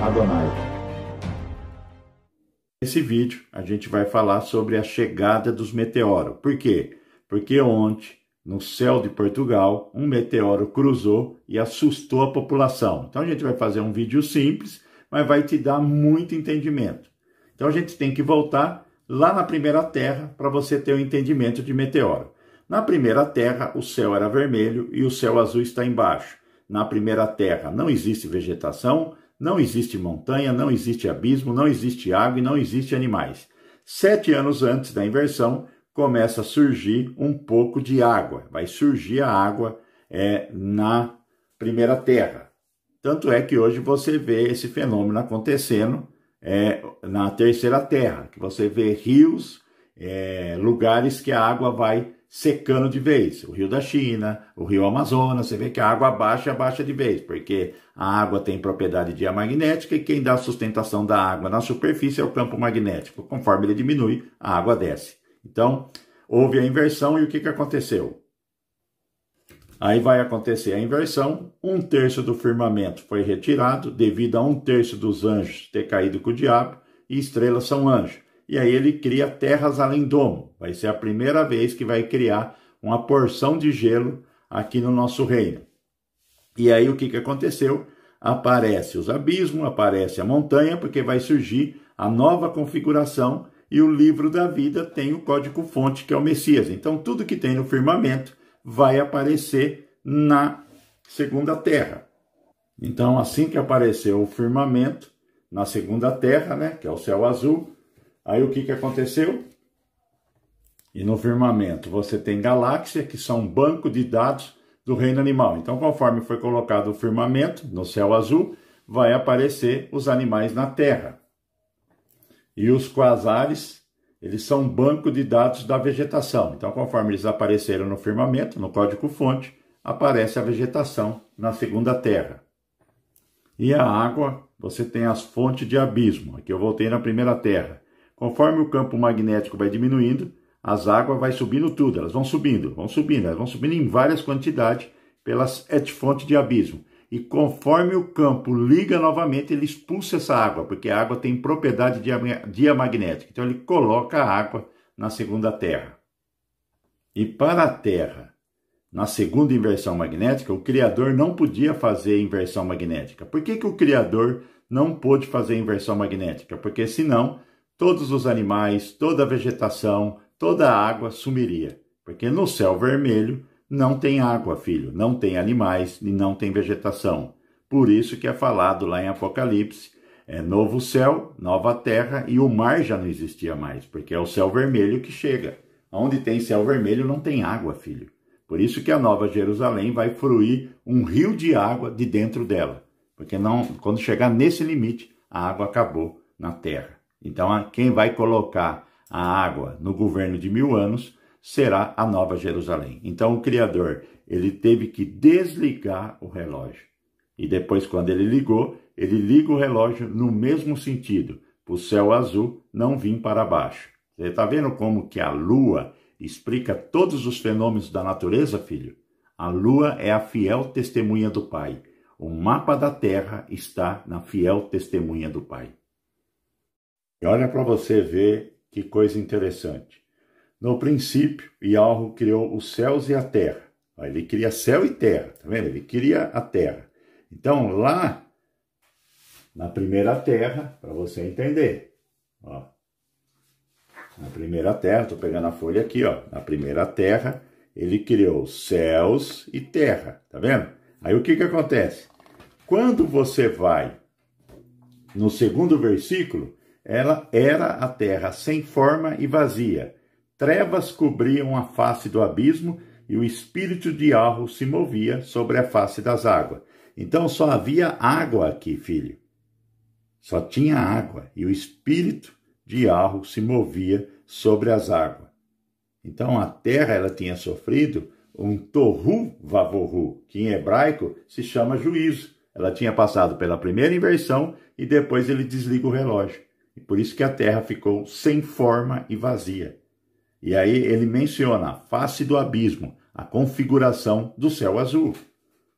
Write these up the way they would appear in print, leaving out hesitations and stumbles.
Adonai. Nesse vídeo a gente vai falar sobre a chegada dos meteoros. Por quê? Porque ontem, no céu de Portugal, um meteoro cruzou e assustou a população. Então a gente vai fazer um vídeo simples, mas vai te dar muito entendimento. Então a gente tem que voltar lá na primeira Terra para você ter o entendimento de meteoro. Na primeira Terra, o céu era vermelho e o céu azul está embaixo. Na primeira Terra não existe vegetação, não existe montanha, não existe abismo, não existe água e não existe animais. 7 anos antes da inversão, começa a surgir um pouco de água. Vai surgir a água na primeira Terra. Tanto é que hoje você vê esse fenômeno acontecendo na terceira Terra, que você vê rios, lugares que a água vai secando de vez. O rio da China, o rio Amazonas, você vê que a água abaixa de vez, porque a água tem propriedade diamagnética e quem dá a sustentação da água na superfície é o campo magnético. Conforme ele diminui, a água desce. Então, houve a inversão e o que aconteceu? Aí vai acontecer a inversão, 1/3 do firmamento foi retirado devido a 1/3 dos anjos ter caído com o diabo e estrelas são anjos. E aí ele cria terras além domo. Vai ser a primeira vez que vai criar uma porção de gelo aqui no nosso reino. E aí o que aconteceu? Aparece os abismos, aparece a montanha, porque vai surgir a nova configuração e o livro da vida tem o código-fonte, que é o Messias. Então tudo que tem no firmamento vai aparecer na segunda terra. Então assim que apareceu o firmamento, na segunda terra, né, que é o céu azul, aí o que aconteceu? E no firmamento você tem galáxia, que são banco de dados do reino animal. Então, conforme foi colocado o firmamento no céu azul, vai aparecer os animais na Terra. E os quasares, eles são banco de dados da vegetação. Então, conforme eles apareceram no firmamento, no código-fonte, aparece a vegetação na segunda Terra. E a água, você tem as fontes de abismo. Aqui eu voltei na primeira Terra. Conforme o campo magnético vai diminuindo, as águas vão subindo tudo, elas vão subindo em várias quantidades pelas fontes de abismo. E conforme o campo liga novamente, ele expulsa essa água, porque a água tem propriedade diamagnética. Então ele coloca a água na segunda Terra. E para a Terra, na segunda inversão magnética, o Criador não podia fazer inversão magnética. Por que o Criador não pôde fazer inversão magnética? Porque senão todos os animais, toda a vegetação, toda a água sumiria. Porque no céu vermelho não tem água, filho, não tem animais e não tem vegetação. Por isso que é falado lá em Apocalipse, novo céu, nova terra, e o mar já não existia mais, porque é o céu vermelho que chega. Onde tem céu vermelho não tem água, filho. Por isso que a Nova Jerusalém vai fluir um rio de água de dentro dela. Porque quando chegar nesse limite, a água acabou na terra. Então, quem vai colocar a água no governo de 1000 anos será a Nova Jerusalém. Então, o Criador, ele teve que desligar o relógio. E depois, quando ele liga o relógio no mesmo sentido, para o céu azul não vir para baixo. Você está vendo como que a Lua explica todos os fenômenos da natureza, filho? A Lua é a fiel testemunha do Pai. O mapa da Terra está na fiel testemunha do Pai. E olha para você ver que coisa interessante. No princípio, Yahweh criou os céus e a terra. Ele cria céu e terra, tá vendo? Ele cria a terra. Então, lá na primeira terra, para você entender, ó, na primeira terra, estou pegando a folha aqui, ó, na primeira terra, ele criou céus e terra, tá vendo? Aí o que acontece? Quando você vai no segundo versículo, ela era a terra sem forma e vazia. Trevas cobriam a face do abismo e o espírito de Yahweh se movia sobre a face das águas. Então só havia água aqui, filho. Só tinha água e o espírito de Yahweh se movia sobre as águas. Então a terra ela tinha sofrido um tohu vavohu, que em hebraico se chama juízo. Ela tinha passado pela primeira inversão e depois ele desliga o relógio. E por isso que a terra ficou sem forma e vazia. E aí ele menciona a face do abismo, a configuração do céu azul.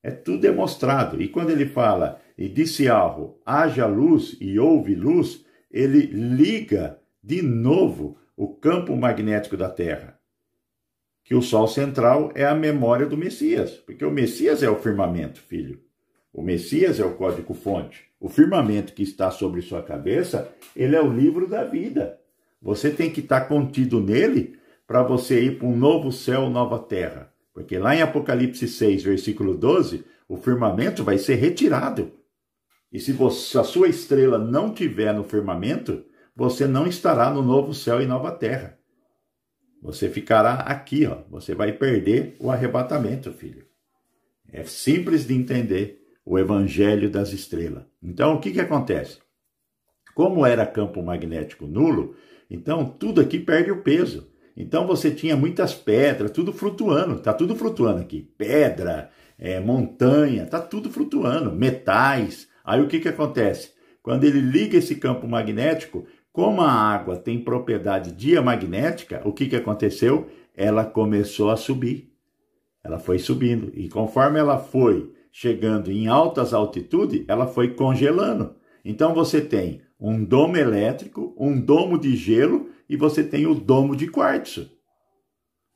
É tudo demonstrado. E quando ele fala e disse Alro, haja luz e houve luz, ele liga de novo o campo magnético da Terra. Que o Sol central é a memória do Messias, porque o Messias é o firmamento, filho. O Messias é o código-fonte. O firmamento que está sobre sua cabeça, ele é o livro da vida. Você tem que estar contido nele para você ir para um novo céu, nova terra. Porque lá em Apocalipse 6, versículo 12, o firmamento vai ser retirado. E se a sua estrela não estiver no firmamento, você não estará no novo céu e nova terra. Você ficará aqui, ó. Você vai perder o arrebatamento, filho. É simples de entender o evangelho das estrelas. Então, o que acontece? Como era campo magnético nulo, então tudo aqui perde o peso. Então você tinha muitas pedras, tudo flutuando. Tá tudo flutuando aqui. Pedra, montanha, tá tudo flutuando. Metais. Aí o que acontece? Quando ele liga esse campo magnético, como a água tem propriedade diamagnética, o que aconteceu? Ela começou a subir. Ela foi subindo. E conforme ela foi chegando em altas altitudes, ela foi congelando. Então você tem um domo elétrico, um domo de gelo e você tem o domo de quartzo.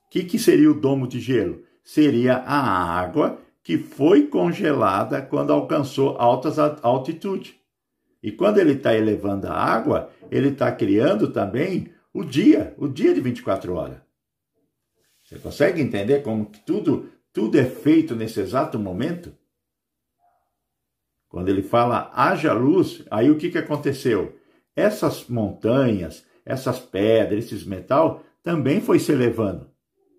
O que seria o domo de gelo? Seria a água que foi congelada quando alcançou altas altitudes. E quando ele está elevando a água, ele está criando também o dia de 24 horas. Você consegue entender como que tudo é feito nesse exato momento? Quando ele fala, haja luz, aí o que aconteceu? Essas montanhas, essas pedras, esses metal, também foi se elevando.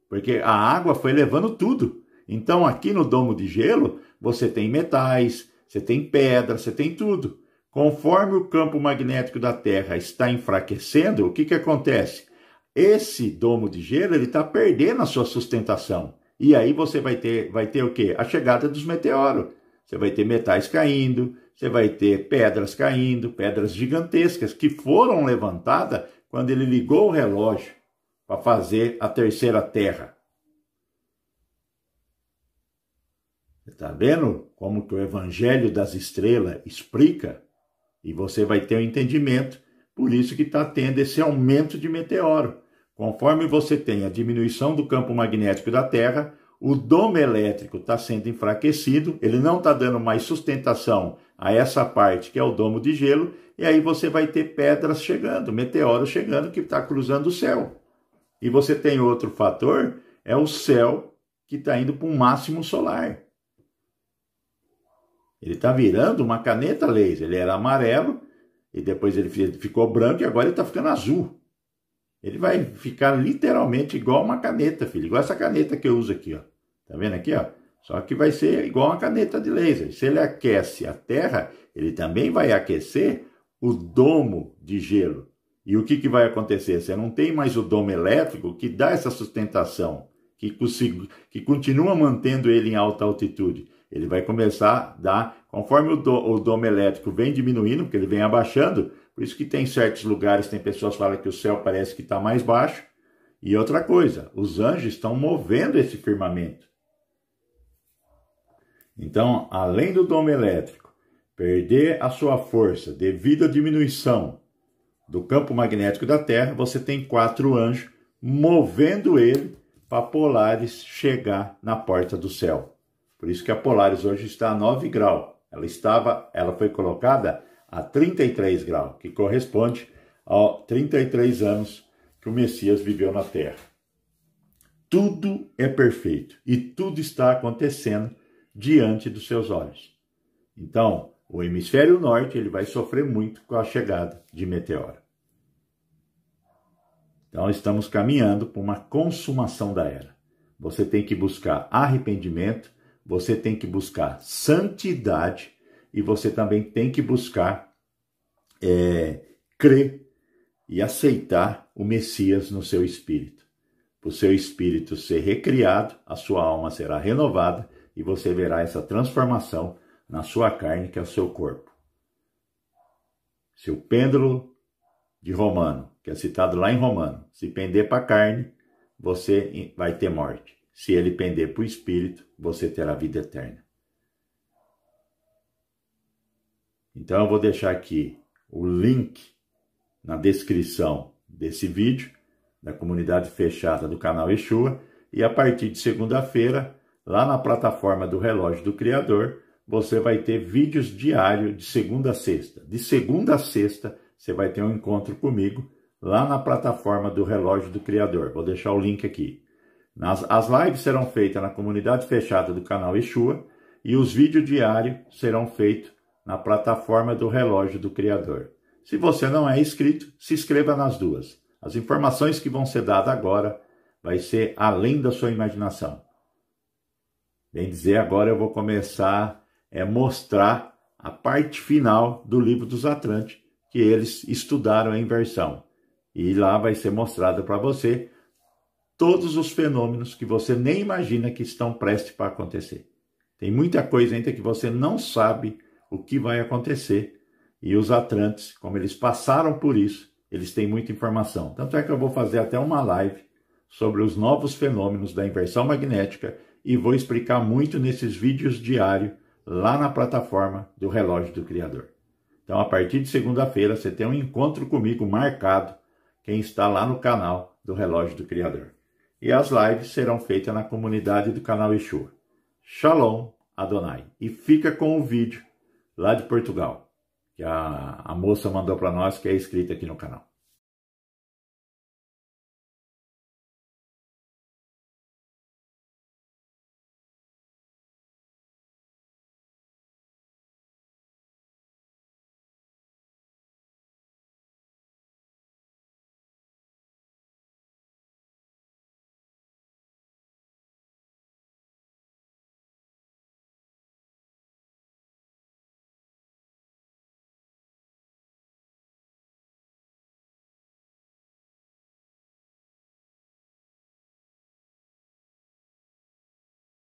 Porque a água foi levando tudo. Então aqui no domo de gelo, você tem metais, você tem pedra, você tem tudo. Conforme o campo magnético da Terra está enfraquecendo, o que acontece? Esse domo de gelo ele está perdendo a sua sustentação. E aí você vai ter o quê? A chegada dos meteoros. Você vai ter metais caindo, você vai ter pedras caindo, pedras gigantescas que foram levantadas quando ele ligou o relógio para fazer a terceira Terra. Você está vendo como que o Evangelho das Estrelas explica? E você vai ter um entendimento, por isso que está tendo esse aumento de meteoro. Conforme você tem a diminuição do campo magnético da Terra, o domo elétrico está sendo enfraquecido, ele não está dando mais sustentação a essa parte que é o domo de gelo, e aí você vai ter pedras chegando, meteoros chegando que está cruzando o céu. E você tem outro fator, é o céu que está indo para um máximo solar. Ele está virando uma caneta laser. Ele era amarelo, e depois ele ficou branco, e agora ele está ficando azul. Ele vai ficar literalmente igual uma caneta, filho. Igual essa caneta que eu uso aqui, ó. Tá vendo aqui, ó? Só que vai ser igual uma caneta de laser. Se ele aquece a Terra, ele também vai aquecer o domo de gelo. E o que vai acontecer? Você não tem mais o domo elétrico que dá essa sustentação, que continua mantendo ele em alta altitude. Ele vai começar a dar, conforme o domo elétrico vem diminuindo, porque ele vem abaixando, por isso que tem certos lugares, tem pessoas que falam que o céu parece que está mais baixo. E outra coisa, os anjos estão movendo esse firmamento. Então, além do domo elétrico perder a sua força devido à diminuição do campo magnético da Terra, você tem 4 anjos movendo ele para Polaris chegar na porta do céu. Por isso que a Polaris hoje está a 9 graus. Ela foi colocada a 33 graus, que corresponde a 33 anos que o Messias viveu na Terra. Tudo é perfeito e tudo está acontecendo diante dos seus olhos. Então, o hemisfério norte ele vai sofrer muito com a chegada de meteoro. Então, estamos caminhando para uma consumação da era. Você tem que buscar arrependimento, você tem que buscar santidade e você também tem que buscar crer e aceitar o Messias no seu espírito. Para o seu espírito ser recriado, a sua alma será renovada e você verá essa transformação na sua carne, que é o seu corpo. Se o pêndulo de Romano, que é citado lá em Romano, se pender para a carne, você vai ter morte. Se ele pender para o espírito, você terá vida eterna. Então eu vou deixar aqui o link na descrição desse vídeo, da comunidade fechada do canal Exua, e a partir de segunda-feira, lá na plataforma do Relógio do Criador, você vai ter vídeos diários de segunda a sexta. De segunda a sexta, você vai ter um encontro comigo lá na plataforma do Relógio do Criador. Vou deixar o link aqui. As lives serão feitas na comunidade fechada do canal Exua e os vídeos diários serão feitos na plataforma do Relógio do Criador. Se você não é inscrito, se inscreva nas duas. As informações que vão ser dadas agora vai ser além da sua imaginação. Bem dizer, agora eu vou começar a mostrar a parte final do livro dos Atlantes, que eles estudaram a inversão. E lá vai ser mostrado para você todos os fenômenos que você nem imagina que estão prestes para acontecer. Tem muita coisa ainda que você não sabe o que vai acontecer. E os Atlantes, como eles passaram por isso, eles têm muita informação. Tanto é que eu vou fazer até uma live sobre os novos fenômenos da inversão magnética e vou explicar muito nesses vídeos diários lá na plataforma do Relógio do Criador. Então, a partir de segunda-feira, você tem um encontro comigo marcado, quem está lá no canal do Relógio do Criador. E as lives serão feitas na comunidade do canal Exua. Shalom Adonai. E fica com o vídeo lá de Portugal, que a moça mandou para nós, que é inscrita aqui no canal.